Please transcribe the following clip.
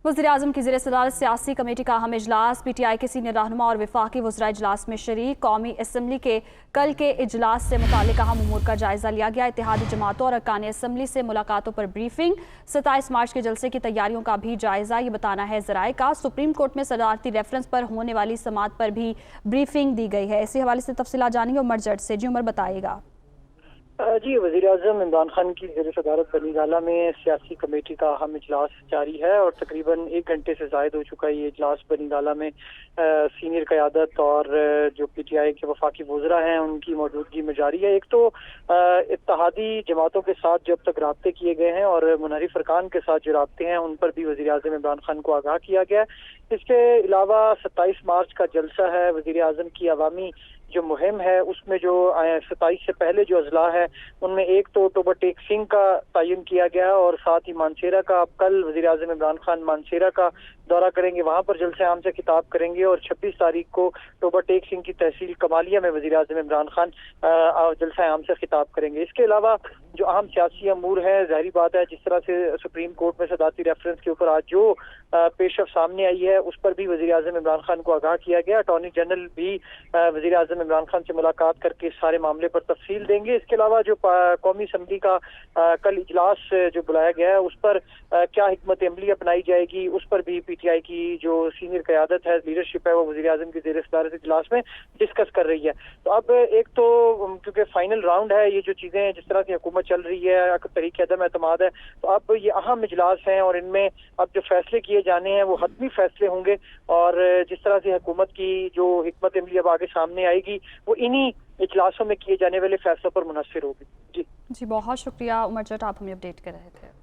वज़ीर-ए-आज़म की ज़ेर-ए-सदारत सियासी कमेटी का अहम इजलास। PTI के सीनियर रहनुमा और वफाकी वज़राए इजलास में शरीक। कौमी असम्बली के कल के इजलास से मुतालिक अहम उमूर का जायज़ा लिया गया। इत्तेहादी जमातों और अरकान असम्बली से मुलाकातों पर ब्रीफिंग। 27 मार्च के जलसे की तैयारियों का भी जायज़ा, ये बताना है ज़राए का। सुप्रीम कोर्ट में सदारती रेफरेंस पर होने वाली समाअत पर भी ब्रीफिंग दी गई है। इसी हवाले से तफसीलात जानेंगे उमर जट से। जी उमर, बताइएगा। जी, वज़ीर-ए-आज़म इमरान खान की ज़ेर-ए-सदारत बनी गाला में सियासी कमेटी का अहम इजलास जारी है और तकरीबन 1 घंटे से ज़ायद हो चुका है ये इजलास बनी गाला में। सीनियर क़यादत और जो PTI के वफाकी वज़रा हैं उनकी मौजूदगी में जारी है। एक तो इत्तेहादी जमातों के साथ जो अब तक राब्ते किए गए हैं और मुनहरिफ अरकान के साथ जो राब्ते हैं उन पर भी वज़ीर-ए-आज़म इमरान खान को आगाह किया गया है। इसके अलावा 27 मार्च का जलसा है, वज़ीर-ए-आज़म की अवामी जो मुहिम है उसमें जो 27 से पहले जो अजला है उनमें एक तो टोबर टेक सिंह का तयन किया गया और साथ ही मानसेरा का। अब कल वज़ीर-ए-आज़म इमरान खान मानसेरा का दौरा करेंगे, वहां पर जलसे आम से खिताब करेंगे और 26 तारीख को टोबर टेक सिंह की तहसील कमालिया में वज़ीर-ए-आज़म इमरान खान जलसा आम से खिताब करेंगे। इसके अलावा जो अहम सियासी अमूर है, जाहिर बात है जिस तरह से सुप्रीम कोर्ट में सदारती रेफरेंस के ऊपर आज जो पेशरफ सामने आई है उस पर भी वज़ीर-ए-आज़म इमरान खान को आगाह किया गया। अटॉर्नी जनरल भी वज़ीर-ए-आज़म इमरान खान से मुलाकात करके इस सारे मामले पर तफसील देंगे। इसके अलावा जो कौमी असम्बली का कल इजलास जो बुलाया गया है उस पर क्या हिकमत अमली अपनाई जाएगी, उस पर भी PTI की जो सीनियर क़यादत है, लीडरशिप है, वो वज़ीर-ए-आज़म की ज़ेर-ए-सदारत इजलास में डिस्कस कर रही है। तो अब एक तो क्योंकि फाइनल राउंड है, ये जो चीज़ें जिस तरह से हुकूमत चल रही है, तहरीक अदम एतमाद है, तो अब ये अहम इजलास हैं और इनमें अब जो फैसले किए जाने हैं वो हतमी फैसले होंगे और जिस तरह से हुकूमत की जो हिकमत अमली अब आगे सामने आएगी वो इन्हीं इजलासों में किए जाने वाले फैसलों पर मुनहसर होगी। जी, बहुत शुक्रिया उमर जट, आप हमें अपडेट कर रहे थे।